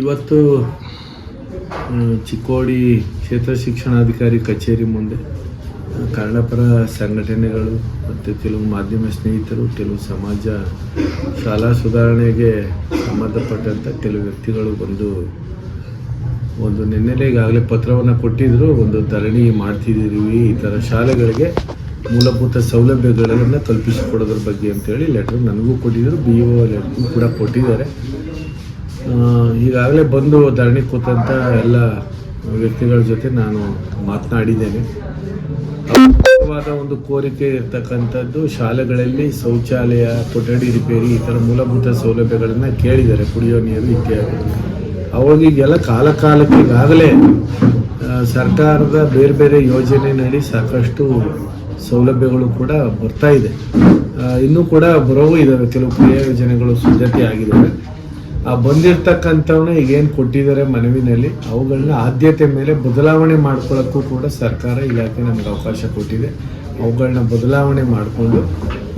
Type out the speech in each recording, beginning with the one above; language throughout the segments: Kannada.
ಇವತ್ತು ಚಿಕ್ಕೋಡಿ ಕ್ಷೇತ್ರ ಶಿಕ್ಷಣಾಧಿಕಾರಿ ಕಚೇರಿ ಮುಂದೆ ಕನ್ನಡಪರ ಸಂಘಟನೆಗಳು ಮತ್ತು ಕೆಲವು ಮಾಧ್ಯಮ ಸ್ನೇಹಿತರು, ಕೆಲವು ಸಮಾಜ ಶಾಲಾ ಸುಧಾರಣೆಗೆ ಸಂಬಂಧಪಟ್ಟಂಥ ಕೆಲವು ವ್ಯಕ್ತಿಗಳು ಒಂದು ನಿನ್ನೆಲೆ ಈಗಾಗಲೇ ಪತ್ರವನ್ನು ಕೊಟ್ಟಿದ್ದರು. ಒಂದು ಧರಣಿ ಮಾಡ್ತಿದ್ದೀವಿ, ಈ ಥರ ಶಾಲೆಗಳಿಗೆ ಮೂಲಭೂತ ಸೌಲಭ್ಯಗಳನ್ನು ಕಲ್ಪಿಸಿಕೊಡೋದ್ರ ಬಗ್ಗೆ ಅಂತೇಳಿ ಲೆಟ್ರ್ ನನಗೂ ಕೊಟ್ಟಿದ್ದರು, BO ಲೆಟ್ರು ಕೂಡ ಕೊಟ್ಟಿದ್ದಾರೆ. ಈಗಾಗಲೇ ಬಂದು ಧರಣಿ ಕೂತಂಥ ಎಲ್ಲ ವ್ಯಕ್ತಿಗಳ ಜೊತೆ ನಾನು ಮಾತನಾಡಿದ್ದೇನೆ. ಮುಖ್ಯವಾದ ಒಂದು ಕೋರಿಕೆ ಇರ್ತಕ್ಕಂಥದ್ದು ಶಾಲೆಗಳಲ್ಲಿ ಶೌಚಾಲಯ, ಕೊಠಡಿ ರಿಪೇರಿ, ಈ ಥರ ಮೂಲಭೂತ ಸೌಲಭ್ಯಗಳನ್ನು ಕೇಳಿದ್ದಾರೆ, ಕುಡಿಯೋ ನೀರು ಇತ್ಯಾದಿ. ಅವಾಗೀಗೆಲ್ಲ ಕಾಲಕ್ಕೆ ಈಗಾಗಲೇ ಸರ್ಕಾರದ ಬೇರೆ ಬೇರೆ ಯೋಜನೆಯಲ್ಲಿ ಸಾಕಷ್ಟು ಸೌಲಭ್ಯಗಳು ಕೂಡ ಬರ್ತಾ ಇದೆ. ಇನ್ನೂ ಕೂಡ ಬರೋವು ಇದ್ದಾವೆ, ಕೆಲವು ಕ್ರಿಯಾ ಯೋಜನೆಗಳು ಸಿದ್ಧತೆ ಆಗಿದ್ದಾವೆ. ಆ ಬಂದಿರತಕ್ಕಂಥವನ್ನ ಈಗೇನು ಕೊಟ್ಟಿದ್ದಾರೆ ಮನವಿನಲ್ಲಿ, ಅವುಗಳನ್ನ ಆದ್ಯತೆ ಮೇಲೆ ಬದಲಾವಣೆ ಮಾಡ್ಕೊಳ್ಳೋಕ್ಕೂ ಕೂಡ ಸರ್ಕಾರ ಇಲಾಖೆ ನಮಗೆ ಅವಕಾಶ ಕೊಟ್ಟಿದೆ. ಅವುಗಳನ್ನ ಬದಲಾವಣೆ ಮಾಡಿಕೊಂಡು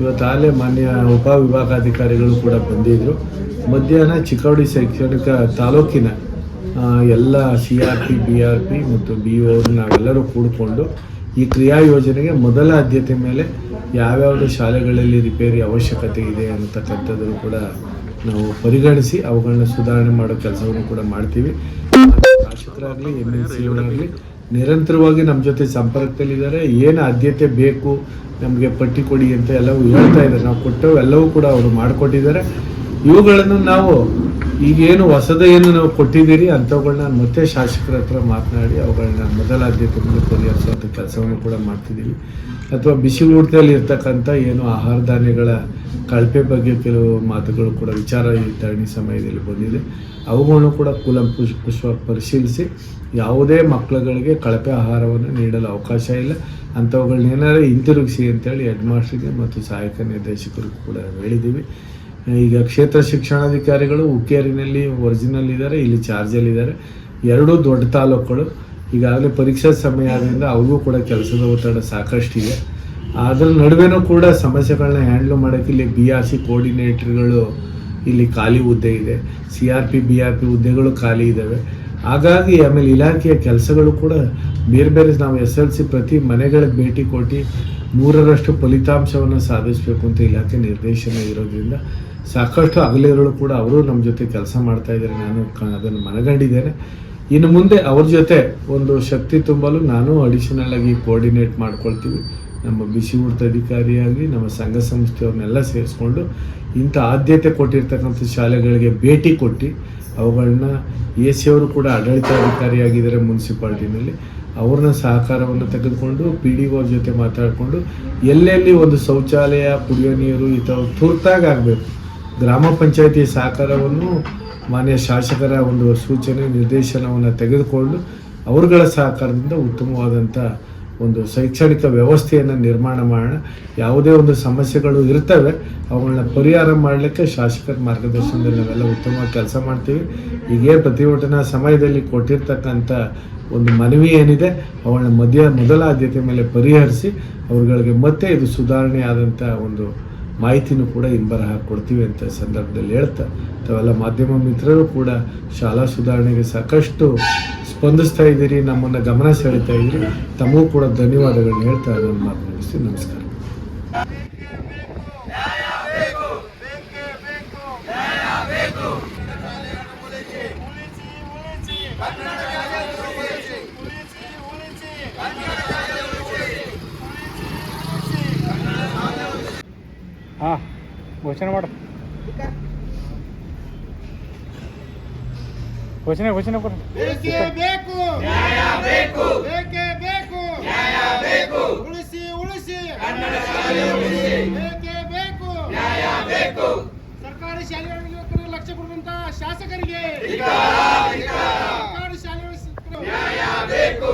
ಇವತ್ತಾಗಲೇ ಮಾನ್ಯ ಉಪವಿಭಾಗಾಧಿಕಾರಿಗಳು ಕೂಡ ಬಂದಿದ್ದರು. ಮಧ್ಯಾಹ್ನ ಚಿಕ್ಕೋಡಿ ಶೈಕ್ಷಣಿಕ ತಾಲೂಕಿನ ಎಲ್ಲ CRP, BRP ಮತ್ತು BO ನಾವೆಲ್ಲರೂ ಕೂಡಿಕೊಂಡು ಈ ಕ್ರಿಯಾ ಯೋಜನೆಗೆ ಮೊದಲ ಆದ್ಯತೆ ಮೇಲೆ ಯಾವ್ಯಾವುದು ಶಾಲೆಗಳಲ್ಲಿ ರಿಪೇರಿ ಅವಶ್ಯಕತೆ ಇದೆ ಅನ್ನತಕ್ಕಂಥದ್ದನ್ನು ಕೂಡ ನಾವು ಪರಿಗಣಿಸಿ ಅವುಗಳನ್ನ ಸುಧಾರಣೆ ಮಾಡೋ ಕೆಲಸವನ್ನು ಕೂಡ ಮಾಡ್ತೀವಿ. ಶಾಸಕರಾಗಲಿ MLCಯವರಾಗಲಿ ನಿರಂತರವಾಗಿ ನಮ್ಮ ಜೊತೆ ಸಂಪರ್ಕದಲ್ಲಿದ್ದಾರೆ. ಏನು ಆದ್ಯತೆ ಬೇಕು ನಮಗೆ ಪಟ್ಟಿ ಕೊಡಿ ಅಂತ ಎಲ್ಲವೂ ಹೇಳ್ತಾ ಇದ್ದಾರೆ. ನಾವು ಕೊಟ್ಟವು ಎಲ್ಲವೂ ಕೂಡ ಅವರು ಮಾಡಿಕೊಟ್ಟಿದ್ದಾರೆ. ಇವುಗಳನ್ನು ನಾವು ಈಗೇನು ಹೊಸದೇನು ನಾವು ಕೊಟ್ಟಿದ್ದೀರಿ ಅಂಥವುಗಳನ್ನ ಮತ್ತೆ ಶಾಸಕರ ಹತ್ರ ಮಾತನಾಡಿ ಅವುಗಳನ್ನ ಮೊದಲ ಆದ್ಯತೆ ಮೇಲೆ ಪರಿಹರಿಸುವಂಥ ಕೆಲಸವನ್ನು ಕೂಡ ಮಾಡ್ತಿದ್ದೀವಿ. ಅಥವಾ ಬಿಸಿ ಊಟದಲ್ಲಿ ಇರ್ತಕ್ಕಂಥ ಏನು ಆಹಾರ ಧಾನ್ಯಗಳ ಕಳಪೆ ಬಗ್ಗೆ ಕೆಲವು ಮಾತುಗಳು ಕೂಡ ವಿಚಾರ ಈ ಧರಣಿ ಸಮಯದಲ್ಲಿ ಬಂದಿದೆ. ಅವುಗಳನ್ನು ಕೂಡ ಕೂಲಂಕುಷವಾಗಿ ಪರಿಶೀಲಿಸಿ ಯಾವುದೇ ಮಕ್ಕಳುಗಳಿಗೆ ಕಳಪೆ ಆಹಾರವನ್ನು ನೀಡಲು ಅವಕಾಶ ಇಲ್ಲ, ಅಂಥವುಗಳನ್ನ ಏನಾದರೂ ಹಿಂತಿರುಗಿಸಿ ಅಂತೇಳಿ ಹೆಡ್ ಮಾಸ್ಟರ್ಗೆ ಮತ್ತು ಸಹಾಯಕ ನಿರ್ದೇಶಕರಿಗೂ ಕೂಡ ಹೇಳಿದ್ದೀವಿ. ಈಗ ಕ್ಷೇತ್ರ ಶಿಕ್ಷಣಾಧಿಕಾರಿಗಳು ಹುಕ್ಕೇರಿನಲ್ಲಿ ಒರಿಜಿನಲ್ ಇದ್ದಾರೆ, ಇಲ್ಲಿ ಚಾರ್ಜಲ್ಲಿದ್ದಾರೆ. ಎರಡೂ ದೊಡ್ಡ ತಾಲೂಕುಗಳು. ಈಗಾಗಲೇ ಪರೀಕ್ಷಾ ಸಮಯ ಆದ್ದರಿಂದ ಅವ್ರಿಗೂ ಕೂಡ ಕೆಲಸದ ಒತ್ತಡ ಸಾಕಷ್ಟಿದೆ. ಅದರ ನಡುವೆನೂ ಕೂಡ ಸಮಸ್ಯೆಗಳನ್ನ ಹ್ಯಾಂಡ್ಲ್ ಮಾಡೋಕ್ಕೆ ಇಲ್ಲಿ BRC ಕೋಆರ್ಡಿನೇಟರ್ಗಳು ಇಲ್ಲಿ ಖಾಲಿ ಹುದ್ದೆ ಇದೆ, CRP, BRP ಹುದ್ದೆಗಳು ಖಾಲಿ ಇದ್ದಾವೆ. ಹಾಗಾಗಿ ಆಮೇಲೆ ಇಲಾಖೆಯ ಕೆಲಸಗಳು ಕೂಡ ಬೇರೆ ಬೇರೆ. ನಾವು SLC ಪ್ರತಿ ಮನೆಗಳಿಗೆ ಭೇಟಿ ಕೊಟ್ಟು 100ರಷ್ಟು ಫಲಿತಾಂಶವನ್ನು ಸಾಧಿಸಬೇಕು ಅಂತ ಇಲಾಖೆ ನಿರ್ದೇಶನ ಇರೋದ್ರಿಂದ ಸಾಕಷ್ಟು ಹಗಲಿರುಳು ಕೂಡ ಅವರು ನಮ್ಮ ಜೊತೆ ಕೆಲಸ ಮಾಡ್ತಾ ಇದ್ದಾರೆ. ನಾನು ಅದನ್ನು ಮನಗಂಡಿದ್ದೇನೆ. ಇನ್ನು ಮುಂದೆ ಅವ್ರ ಜೊತೆ ಒಂದು ಶಕ್ತಿ ತುಂಬಲು ನಾನು ಅಡಿಷನಲ್ ಆಗಿ ಕೋಆರ್ಡಿನೇಟ್ ಮಾಡ್ಕೊಳ್ತೀವಿ. ನಮ್ಮ ಬಿಸಿ ಊಟದ ಅಧಿಕಾರಿಯಾಗಿ ನಮ್ಮ ಸಂಘ ಸಂಸ್ಥೆಯವ್ರನ್ನೆಲ್ಲ ಸೇರಿಸ್ಕೊಂಡು ಇಂಥ ಆದ್ಯತೆ ಕೊಟ್ಟಿರ್ತಕ್ಕಂಥ ಶಾಲೆಗಳಿಗೆ ಭೇಟಿ ಕೊಟ್ಟು ಅವುಗಳನ್ನ AC ಅವರು ಕೂಡ ಆಡಳಿತಾಧಿಕಾರಿಯಾಗಿದ್ದಾರೆ ಮುನ್ಸಿಪಾಲ್ಟಿನಲ್ಲಿ. ಅವ್ರನ್ನ ಸಹಕಾರವನ್ನು ತೆಗೆದುಕೊಂಡು PDO ಜೊತೆ ಮಾತಾಡಿಕೊಂಡು ಎಲ್ಲೆಲ್ಲಿ ಒಂದು ಶೌಚಾಲಯ, ಕುಡಿಯೋ ನೀರು ಈ ಥರ ತುರ್ತಾಗಿ ಆಗಬೇಕು, ಗ್ರಾಮ ಪಂಚಾಯಿತಿ ಸಹಕಾರವನ್ನು ಮಾನ್ಯ ಶಾಸಕರ ಒಂದು ಸೂಚನೆ ನಿರ್ದೇಶನವನ್ನು ತೆಗೆದುಕೊಂಡು ಅವರುಗಳ ಸಹಕಾರದಿಂದ ಉತ್ತಮವಾದಂಥ ಒಂದು ಶೈಕ್ಷಣಿಕ ವ್ಯವಸ್ಥೆಯನ್ನು ನಿರ್ಮಾಣ ಮಾಡೋಣ. ಯಾವುದೇ ಒಂದು ಸಮಸ್ಯೆಗಳು ಇರ್ತವೆ ಅವುಗಳನ್ನ ಪರಿಹಾರ ಮಾಡಲಿಕ್ಕೆ ಶಾಸಕರ ಮಾರ್ಗದರ್ಶನದಲ್ಲಿ ನಾವೆಲ್ಲ ಉತ್ತಮವಾಗಿ ಕೆಲಸ ಮಾಡ್ತೀವಿ. ಈಗೇ ಪ್ರತಿಭಟನಾ ಸಮಯದಲ್ಲಿ ಕೊಟ್ಟಿರ್ತಕ್ಕಂಥ ಒಂದು ಮನವಿ ಏನಿದೆ ಅವುಗಳನ್ನ ಮೊದಲ ಆದ್ಯತೆ ಮೇಲೆ ಪರಿಹರಿಸಿ ಅವ್ರಗಳಿಗೆ ಮತ್ತೆ ಇದು ಸುಧಾರಣೆ ಆದಂಥ ಒಂದು ಮಾಹಿತಿನೂ ಕೂಡ ಹಿಂಬರಹ ಕೊಡ್ತೀವಿ ಅಂತ ಸಂದರ್ಭದಲ್ಲಿ ಹೇಳ್ತಾ, ತಾವೆಲ್ಲ ಮಾಧ್ಯಮ ಮಿತ್ರರು ಕೂಡ ಶಾಲಾ ಸುಧಾರಣೆಗೆ ಸಾಕಷ್ಟು ಸ್ಪಂದಿಸ್ತಾ ಇದ್ದೀರಿ, ನಮ್ಮನ್ನು ಗಮನ ಸೆಳೀತಾ ಇದ್ದೀರಿ. ತಮಗೂ ಕೂಡ ಧನ್ಯವಾದಗಳನ್ನ ಹೇಳ್ತಾ ನಾನು ಮಾತನಾಡಿಸ್ತೀನಿ. ನಮಸ್ಕಾರ. ಹಾಂ, ಘೋಷಣೆ ಮಾಡು. ಘೋಷಣೆ ಕೊಡು. ಬೇಕೇ ಬೇಕು ನ್ಯಾಯ ಬೇಕು, ಬೇಕೇ ಬೇಕು ನ್ಯಾಯ ಬೇಕು, ಉಳಿಸಿ ಕನ್ನಡ ಶಾಲೆ ಉಳಿಸಿ, ಬೇಕೇ ಬೇಕು ನ್ಯಾಯ ಬೇಕು. ಸರ್ಕಾರಿ ಶಾಲೆಗಳಿಗೆ ಲಕ್ಷ್ಯ ಕೊಡುವಂತ ಶಾಸಕರಿಗೆ ಸರ್ಕಾರಿ ಶಾಲೆ ನ್ಯಾಯ ಬೇಕು,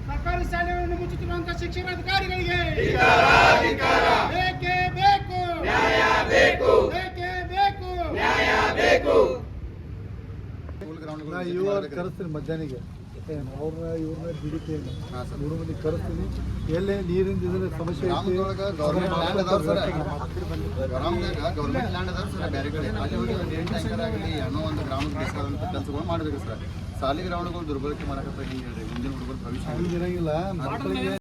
ಸರ್ಕಾರಿ ಶಾಲೆಗಳನ್ನು ಮುಚ್ಚುತ್ತಿರುವಂತ ಶಿಕ್ಷಣಾಧಿಕಾರಿಗಳಿಗೆ ಬೇಕೇ ಬೇಕು ನ್ಯಾಯ ಬೇಕು, ಬೇಕೇ ಬೇಕು ನ್ಯಾಯ ಬೇಕು. ಇವ್ರು ಕರೆಸ್ತೀನಿ ಮಧ್ಯಾಹ್ನಿಗೆ, ಇವ್ರನ್ನ ಬಿಡಿತೀನಿ, 3 ಮಂದಿ ಕರೆಸ್ತೀನಿ. ಎಲ್ಲೇ ನೀರಿಂದ ಇದ್ರೆ ಸಮಸ್ಯೆ ಗೌರ್ಮೆಂಟ್ ಲ್ಯಾಂಡ್ ಅದಾವ ಸರ್, ಬೇರೆ ಕಡೆ ಅಲ್ಲಿ ಹೋಗಿ ಒಂದು 8 ಟ್ಯಾಂಕರ್ ಆಗಲಿ ಅನ್ನೋ ಒಂದು ಗ್ರಾಮಕ್ಕೆ ಬೇಕಾದಂಥ ಮಾಡಬೇಕು ಸರ್. ಶಾಲಿ ಗ್ರೌಂಡ್ಗಳು ದುರ್ಬಳಕೆ ಮಾಡಕತ್ತ ಹಿಂಗೆ ಹೇಳ್ರಿ ಮುಂದಿನ ಹುಡುಗರ ಭವಿಷ್ಯ ಹಂಗಿರಂಗಿಲ್ಲ ಮಕ್ಕಳಿಗೆ